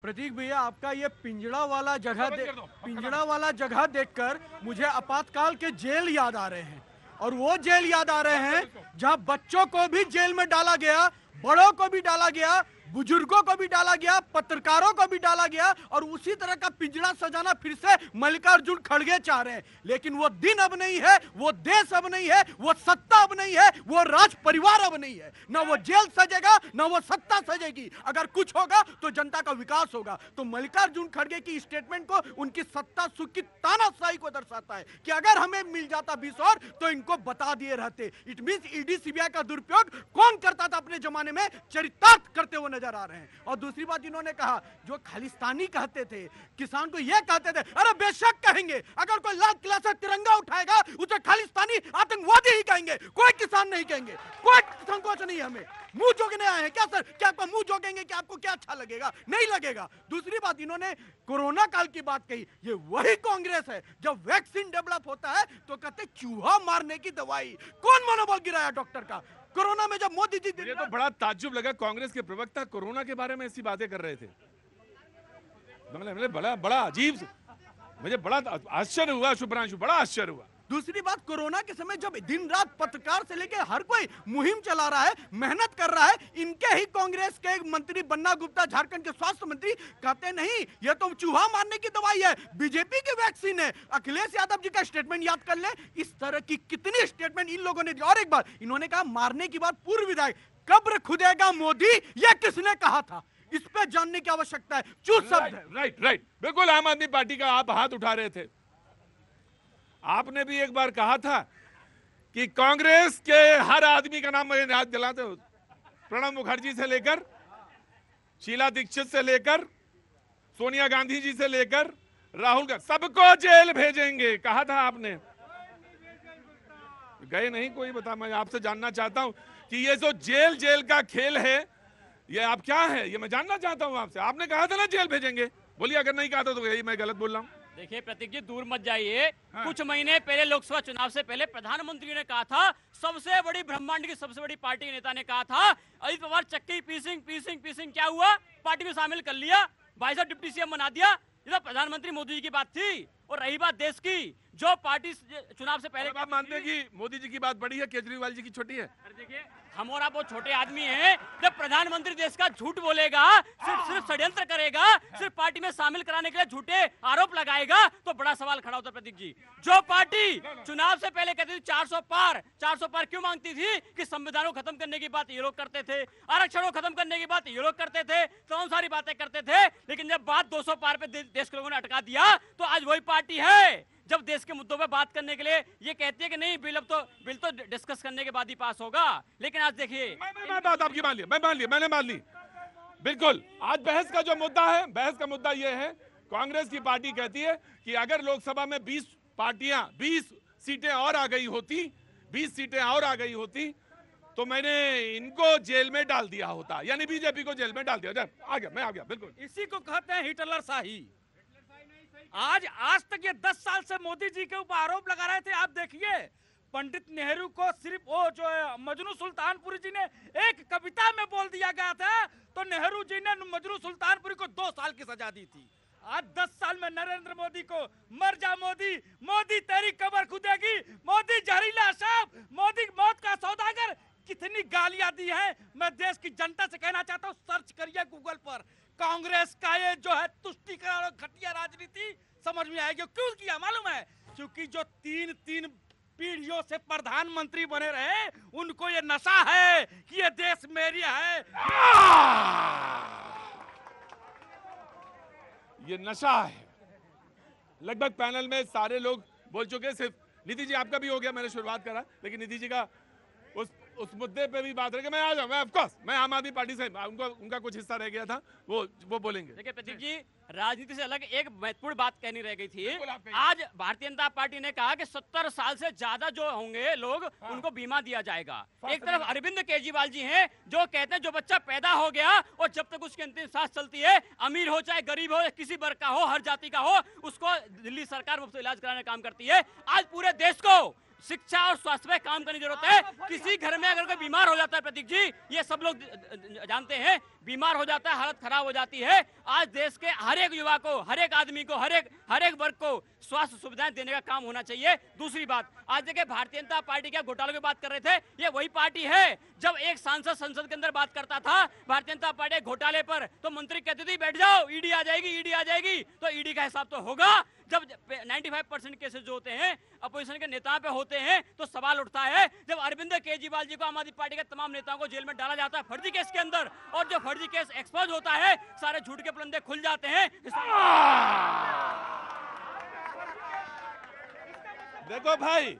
प्रतीक भैया, आपका ये पिंजड़ा वाला जगह देखकर मुझे आपातकाल के जेल याद आ रहे हैं। और वो जेल याद आ रहे हैं जहां बच्चों को भी जेल में डाला गया, बड़ों को भी डाला गया, बुजुर्गों को भी डाला गया, पत्रकारों को भी डाला गया। और उसी तरह का पिंजड़ा सजाना फिर से मल्लिकार्जुन खड़गे चाह रहे हैं। लेकिन वो दिन अब नहीं है, वो देश अब नहीं है, वो सत्ता अब नहीं है, वो राज परिवार अब नहीं है। ना वो जेल सजेगा, ना वो सत्ता सजेगी। अगर कुछ होगा तो जनता का विकास होगा। तो मल्लिकार्जुन खड़गे की स्टेटमेंट को उनकी सत्ता सुख की तानाशाही को दर्शाता है कि अगर हमें मिल जाता 20 और तो इनको बता दिए रहते। इट मींस ईडी सीबीआई का दुरुपयोग कौन करता था अपने जमाने में, चरितार्थ करते हुए नजर आ रहे हैं। और दूसरी बात इन्होंने कहा, जो खालिस्तानी कहते थे, किसान को यह कहते थे, अरे बेशक कहेंगे, अगर कोई लाल किला से तिरंगा उठाएगा उसे खालिस्तानी आतंकवादी ही कहेंगे, कोई किसान नहीं कहेंगे। कोई संकोच नहीं है हमें। मुंह जोगने आए हैं क्या सर? क्या आपको मुंह जोगेंगे कि आपको क्या अच्छा लगेगा? नहीं लगेगा। दूसरी बात, इन्होंने कोरोना काल की बात कही। ये वही कांग्रेस है जब वैक्सीन डेवलप होता है तो कहते चूहा मारने की दवाई। कौन मनोबल गिराया डॉक्टर का? कोरोना में जब मोदी जी, मुझे तो बड़ा ताज्जुब लगा, कांग्रेस के प्रवक्ता कोरोना के बारे में ऐसी बातें कर रहे थे। बड़ा अजीब, मुझे बड़ा आश्चर्य हुआ शुभ्रांशु, बड़ा आश्चर्य हुआ। दूसरी बात, कोरोना के समय जब दिन रात पत्रकार से लेकर हर कोई मुहिम चला रहा है, मेहनत कर रहा है, इनके ही कांग्रेस के एक मंत्री बन्ना गुप्ता, झारखंड के स्वास्थ्य मंत्री, कहते नहीं ये तो चूहा मारने की दवाई है, बीजेपी की वैक्सीन है। अखिलेश यादव जी का स्टेटमेंट याद कर ले। इस तरह की कितनी स्टेटमेंट इन लोगों ने दी। और एक बात इन्होंने कहा, मारने की बात पूर्व विधायक, कब्र खुदेगा मोदी, यह किसने कहा था? इस पे जानने की आवश्यकता है। चूत शब्द है। राइट, बिल्कुल आम आदमी पार्टी का आप हाथ उठा रहे थे। आपने भी एक बार कहा था कि कांग्रेस के हर आदमी का नाम मुझे याद दिलाते हो, प्रणब मुखर्जी से लेकर शीला दीक्षित से लेकर सोनिया गांधी जी से लेकर राहुल गांधी, सबको जेल भेजेंगे कहा था आपने। गए नहीं कोई। बता, मैं आपसे जानना चाहता हूं कि ये जो जेल का खेल है, ये आप क्या है, ये मैं जानना चाहता हूं आपसे। आपने कहा था ना जेल भेजेंगे, बोलिए अगर नहीं कहा था तो यही मैं गलत बोल रहा हूं। देखिए प्रतीक जी, दूर मत जाइए। कुछ महीने पहले लोकसभा चुनाव से पहले प्रधानमंत्री ने कहा था, सबसे बड़ी ब्रह्मांड की सबसे बड़ी पार्टी के नेता ने कहा था, अजित पवार चक्की पीसिंग क्या हुआ, पार्टी में शामिल कर लिया, भाई साहब डिप्टी सीएम बना दिया। ये तो प्रधानमंत्री मोदी जी की बात थी। और रही बात देश की, जो पार्टी चुनाव से पहले, आप मानते हैं कि मोदी जी की बात बड़ी है, केजरीवाल जी की छोटी है? देखिए, हम और आप बहुत छोटे आदमी हैं। जब प्रधानमंत्री देश का झूठ बोलेगा, सिर्फ षड्यंत्र करेगा, सिर्फ पार्टी में शामिल कराने के लिए झूठे आरोप लगाएगा, तो बड़ा सवाल खड़ा होता है प्रतीक जी। जो पार्टी चुनाव से पहले कहती थी 400 पार क्यों मांगती थी? कि संविधान को खत्म करने की बात ये लोग करते थे, आरक्षण को खत्म करने की बात ये लोग करते थे, तमाम सारी बातें करते थे। लेकिन जब बात 200 पार पे देश के लोगों ने अटका दिया, तो आज वही पार्टी है जब देश के मुद्दों पर बात करने के लिए ये कहती है कि नहीं, बिल तो डिस्कस करने के बाद ही पास होगा। लेकिन आज देखिए, मैं बात आपकी मान ली, मैंने मान ली। बिल्कुल, आज बहस का जो मुद्दा है, बहस का मुद्दा ये है, कांग्रेस की पार्टी कहती है कि अगर लोकसभा में 20 सीटें और आ गई होती, 20 सीटें और आ गई होती, तो मैंने इनको जेल में डाल दिया होता, यानी बीजेपी को जेल में डाल दिया। मैं आ गया। बिल्कुल, इसी को कहते हैं हिटलर शाही। आज तक ये 10 साल से मोदी जी के ऊपर आरोप लगा रहे थे। आप देखिए, पंडित नेहरू को सिर्फ वो जो मजनू सुल्तानपुरी जी ने एक कविता में बोल दिया गया था, तो नेहरू जी ने मजनू सुल्तानपुरी को 2 साल की सजा दी थी। आज 10 साल में नरेंद्र मोदी को मर जा मोदी, मोदी तेरी कब्र खुदेगी, मोदी जहरीला सांप, मोदी मौत का सौदागर, कितनी गालियां दी हैं। मैं देश की जनता से कहना चाहता हूं, सर्च करिए गूगल पर, कांग्रेस का ये जो है तुष्टीकरण और घटिया राजनीति समझ में आएगी। क्यों किया मालूम है? क्योंकि जो तीन पीढ़ियों से प्रधानमंत्री बने रहे, उनको ये नशा है कि ये देश मेरी है। ये नशा है। लगभग पैनल में सारे लोग बोल चुके, सिर्फ नीति जी आपका भी हो गया, मैंने शुरुआत करा, लेकिन नीति जी का उस मुद्दे पे भी बात रहे। मैं आ जाऊँ, मैं ऑफ कोर्स मैं आम आदमी पार्टी से, उनका कुछ हिस्सा रह गया था, वो बोलेंगे। देखिए प्रतीक जी, राजनीति से अलग एक महत्वपूर्ण बात कहनी रह गई थी। आज भारतीय जनता पार्टी ने कहा कि 70 साल से ज्यादा जो होंगे लोग, उनको बीमा दिया जाएगा। एक तरफ अरविंद केजरीवाल जी हैं जो कहते हैं जो बच्चा पैदा हो गया और जब तक उसकी अंतिम सांस चलती है, अमीर हो चाहे गरीब हो, किसी वर्ग का हो, हर जाति का हो, उसको दिल्ली सरकार मुफ्त इलाज कराने का काम करती है। आज पूरे देश को शिक्षा और स्वास्थ्य पे काम करने की जरूरत है। किसी घर में अगर कोई बीमार हो जाता है प्रतीक जी, ये सब लोग जानते हैं, बीमार हो जाता है, हालत खराब हो जाती है। आज देश के हर एक युवा को, हर एक आदमी को, हर एक वर्ग को स्वास्थ्य सुविधाएं देने का काम होना चाहिए। दूसरी बात, आज देखिए भारतीय जनता पार्टी के घोटालों की बात कर रहे थे, ये वही पार्टी है जब एक सांसद संसद के अंदर बात करता था भारतीय जनता पार्टी घोटाले पर, तो मंत्री कहते थे बैठ जाओ, ईडी आ जाएगी, ईडी आ जाएगी। तो ईडी का हिसाब तो होगा। जब 95% केसेस जो होते हैं अपोजिशन के नेताओं पे होते हैं, तो सवाल उठता है जब अरविंद केजरीवाल जी को, आम आदमी पार्टी के तमाम नेताओं को जेल में डाला जाता है फर्जी केस के अंदर, और जो फर्जी केस एक्सपोज होता है, सारे झूठ के पुलंदे खुल जाते हैं। देखो भाई,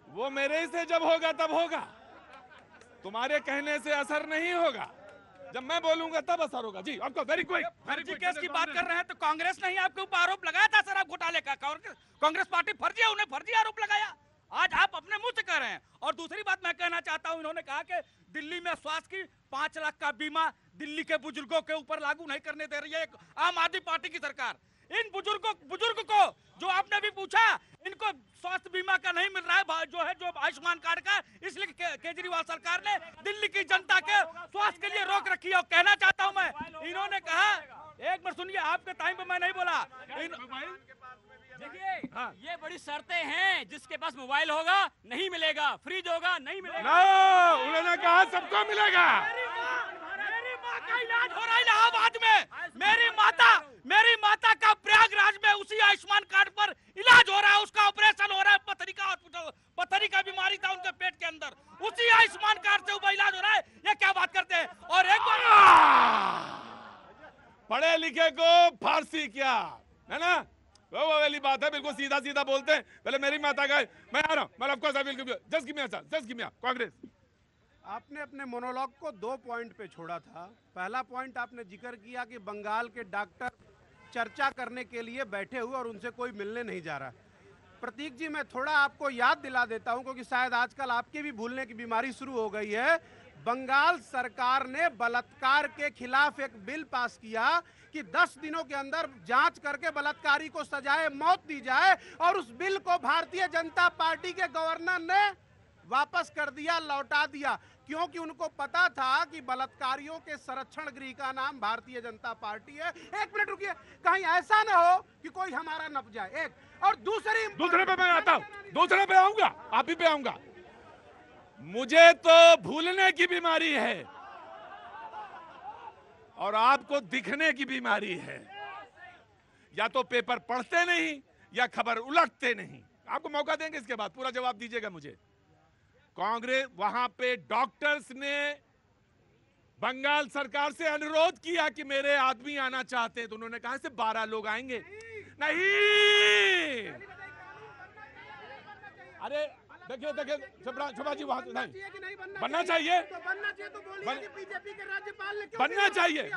वो मेरे से जब होगा तब होगा, तुम्हारे कहने से असर नहीं होगा। जब मैं बोलूंगा तब असर होगा। जी आपको वेरी क्विक। फर्जी केस की बात कर रहे हैं तो कांग्रेस ने ही आपके ऊपर आरोप लगाया था शराब घोटाले का। कांग्रेस पार्टी फर्जी है, उन्हें फर्जी आरोप लगाया। आज आप अपने मुंह से कह रहे हैं। और दूसरी बात मैं कहना चाहता हूं, इन्होंने कहा कि दिल्ली में स्वास्थ्य की 5 लाख का बीमा दिल्ली के बुजुर्गों के ऊपर लागू नहीं करने दे रही है आम आदमी पार्टी की सरकार। इन बुजुर्ग को जो आपने भी पूछा, इनको स्वास्थ्य बीमा का नहीं मिल रहा है, जो आयुष्मान कार्ड का, इसलिए केजरीवाल सरकार ने दिल्ली की जनता के स्वास्थ्य के लिए रोक रखी है। और कहना चाहता हूं मैं, इन्होंने कहा, एक मिनट सुनिए, आपके टाइम पे मैं नहीं बोला। देखिए ये बड़ी शर्तें हैं, जिसके पास मोबाइल होगा नहीं मिलेगा, फ्रिज होगा नहीं मिलेगा। उन्होंने कहा सबको मिलेगा। मेरी माँ का इलाज हो रहा है इलाहाबाद में। मेरी माता का प्रयागराज में उसी आयुष्मान कार्ड पर इलाज हो रहा है, उसका ऑपरेशन हो रहा है। पथरी का बीमारी था उनके पेट के अंदर, उसी आयुष्मान कार्ड से ऊपर इलाज हो रहा है। ये क्या बात करते हैं? और एक बार पढ़े लिखे को फारसी क्या है ना, वो वाली बात है, बिल्कुल सीधा सीधा बोलते हैं। पहले मेरी माता का, मैं आ रहा हूँ, मैं आपको जस्ट गिव मी कांग्रेस। आपने अपने मोनोलॉग को 2 पॉइंट पे छोड़ा था। पहला पॉइंट आपने जिक्र किया कि बंगाल के डॉक्टर चर्चा करने के लिए बैठे हुए और उनसे कोई मिलने नहीं जा रहा। प्रतीक जी, मैं थोड़ा आपको याद दिला देता हूं, क्योंकि शायद आजकल आपकी भी भूलने की बीमारी शुरू हो गई है। बंगाल सरकार ने बलात्कार के खिलाफ एक बिल पास किया कि 10 दिनों के अंदर जांच करके बलात्कारी को सजाए मौत दी जाए, और उस बिल को भारतीय जनता पार्टी के गवर्नर ने वापस कर दिया, लौटा दिया, क्योंकि उनको पता था कि बलात्कारियों के संरक्षण गृह का नाम भारतीय जनता पार्टी है। एक मिनट रुकिए, कहीं ऐसा ना हो कि कोई हमारा नप जाए। एक और दूसरे पे मैं आता हूँ, दूसरे पे आऊंगा, आप ही पे आऊंगा। मुझे तो भूलने की बीमारी है और आपको दिखने की बीमारी है। या तो पेपर पढ़ते नहीं या खबर उलटते नहीं। आपको मौका देंगे, इसके बाद पूरा जवाब दीजिएगा मुझे। कांग्रेस, वहां पे डॉक्टर्स ने बंगाल सरकार से अनुरोध किया कि मेरे आदमी आना चाहते हैं, तो उन्होंने कहा सिर्फ 12 लोग आएंगे। नहीं, अरे देखिए शोभा जी, वहां नहीं बनना चाहिए, तो बनना चाहिए, तो बोलिए कि बीजेपी के राज्यपाल ने क्यों बनना चाहिए।